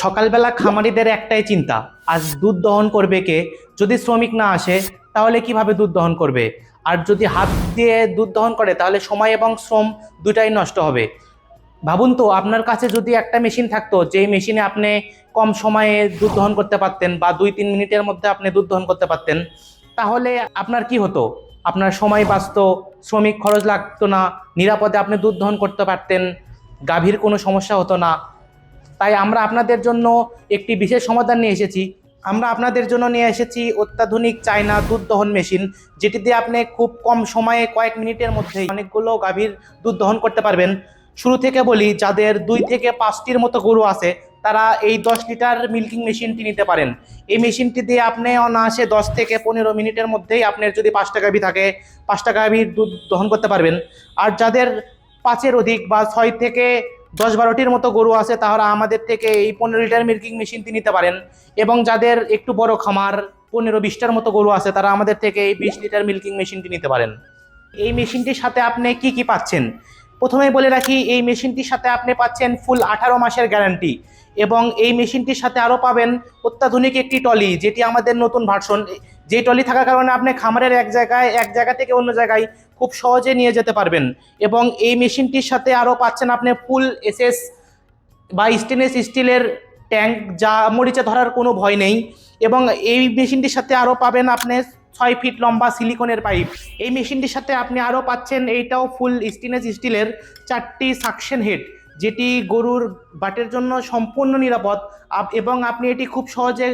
সকালবেলা খামারিদের একটাই চিন্তা, আজ দুধ দহন করবে কে? যদি শ্রমিক না আসে তাহলে কিভাবে দুধ দহন করবে? আর যদি হাত দিয়ে দুধ দহন করে তাহলে সময় এবং শ্রম দুটাই নষ্ট হবে। ভাবুন তো, আপনার কাছে যদি একটা মেশিন থাকতো, যেই মেশিনে আপনি কম সময়ে দুধ দহন করতে পারতেন বা 2-3 মিনিটের মধ্যে আপনি দুধ দহন করতে পারতেন, তাহলে আপনার কি হতো? আপনার সময় বাঁচতো, শ্রমিক খরচ লাগতো না, নিরাপদে আপনি দুধ দহন করতে পারতেন, গাভীর কোনো সমস্যা হতো না। তাই আমরা আপনাদের জন্য একটি বিশেষ সমাধান নিয়ে এসেছি। আমরা আপনাদের জন্য নিয়ে এসেছি অত্যাধুনিক চায়না দুধ দহন মেশিন, যেটি দিয়ে আপনি খুব কম সময়ে কয়েক মিনিটের মধ্যেই অনেকগুলো গাভীর দুধ দহন করতে পারবেন। শুরু থেকে বলি, যাদের 2 থেকে 5টির মতো গরু আছে তারা এই 10 লিটার মিল্কিং মেশিনটি নিতে পারেন। এই মেশিনটি দিয়ে আপনি অনায়াসে 10 থেকে 15 মিনিটের মধ্যেই আপনার যদি 5টা গাভী থাকে, 5টা গাভীর দুধ দহন করতে পারবেন। আর যাদের 5-এর অধিক বা 6 থেকে 10-12টির মতো গরু আছে তারা আমাদের থেকে এই 15 লিটার মিল্কিং মেশিনটি নিতে পারেন। এবং যাদের একটু বড় খামার, 15-20টার মতো গরু আছে, তারা আমাদের থেকে এই 20 লিটার মিল্কিং মেশিনটি নিতে পারেন। এই মেশিনটির সাথে আপনি কি কি পাচ্ছেন? প্রথমেই বলে রাখি, এই মেশিনটির সাথে আপনি পাচ্ছেন ফুল 18 মাসের গ্যারান্টি। এবং এই মেশিনটির সাথে আরও পাবেন অত্যাধুনিক একটি টলি, যেটি আমাদের নতুন ভার্সন। যে টলি থাকার কারণে আপনি খামারের এক জায়গা থেকে অন্য জায়গায় খুব সহজে নিয়ে যেতে পারবেন। এবং এই মেশিনটির সাথে আরও পাচ্ছেন আপনি ফুল এসএস বা স্টেনলেস স্টিলের ট্যাঙ্ক, যা মরিচা ধরার কোনো ভয় নেই। এবং এই মেশিনটির সাথে আরও পাবেন আপনি 6 ফিট লম্বা সিলিকনের পাইপ। এই মেশিনটির সাথে আপনি আরও পাচ্ছেন, এইটাও ফুল স্টেনলেস স্টিলের 4টি সাকশন হেড, যেটি গরুর বাটের জন্য সম্পূর্ণ নিরাপদ। এবং আপনি এটি খুব সহজে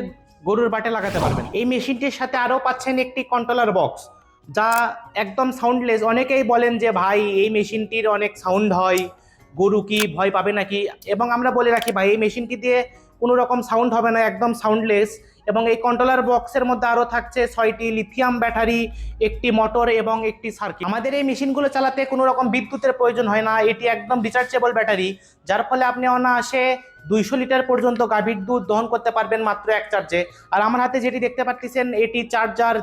গরুর বাটে লাগাতে পারবেন। এই মেশিনটির সাথে আরও পাচ্ছেন একটি কন্ট্রোলার বক্স, যা একদম সাউন্ডলেস। অনেকেই বলেন যে ভাই, এই মেশিনটির অনেক সাউন্ড হয়, গরু কি ভয় পাবে নাকি? এবং আমরা বলে রাখি ভাই, এই মেশিনটি দিয়ে কোনো রকম সাউন্ড হবে না, একদম সাউন্ডলেস। এবং এই কন্ট্রোলার বক্সের মধ্যে আরও থাকছে 6টি লিথিয়াম ব্যাটারি, একটি মোটর এবং একটি সার্কিট। আমাদের এই মেশিনগুলো চালাতে কোনো রকম বিদ্যুতের প্রয়োজন হয় না, এটি একদম রিচার্জেবল ব্যাটারি, যার ফলে আপনি অনায়াসে 200 লিটার পর্যন্ত গাভীর দুধ দহন করতে পারবেন মাত্র এক চার্জে। আর আমার হাতে যেটি দেখতে পাচ্ছেন, এটি চার্জার,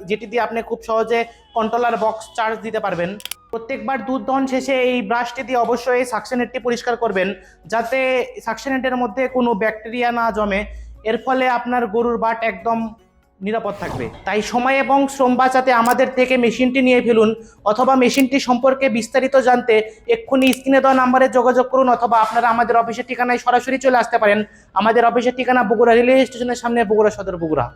যেটি দিয়ে আপনি খুব সহজে কন্ট্রোলার বক্স চার্জ দিতে পারবেন। প্রত্যেকবার দুধ দহন শেষে এই ব্রাশটি দিয়ে অবশ্যই সাকশন হেডটি পরিষ্কার করবেন, যাতে সাকশন হেডের মধ্যে কোনো ব্যাকটেরিয়া না জমে। এর ফলে আপনার গরুর বাট একদম নিরাপদ থাকবে। তাই সময় এবং শ্রম বাঁচাতে আমাদের থেকে মেশিনটি নিয়ে ফেলুন, অথবা মেশিনটি সম্পর্কে বিস্তারিত জানতে এক্ষুনি স্ক্রিনে দেওয়া নাম্বারে যোগাযোগ করুন, অথবা আপনারা আমাদের অফিসের ঠিকানায় সরাসরি চলে আসতে পারেন। আমাদের অফিসের ঠিকানা বগুড়া রেলওয়ে স্টেশনের সামনে, বগুড়া সদর, বগুড়া।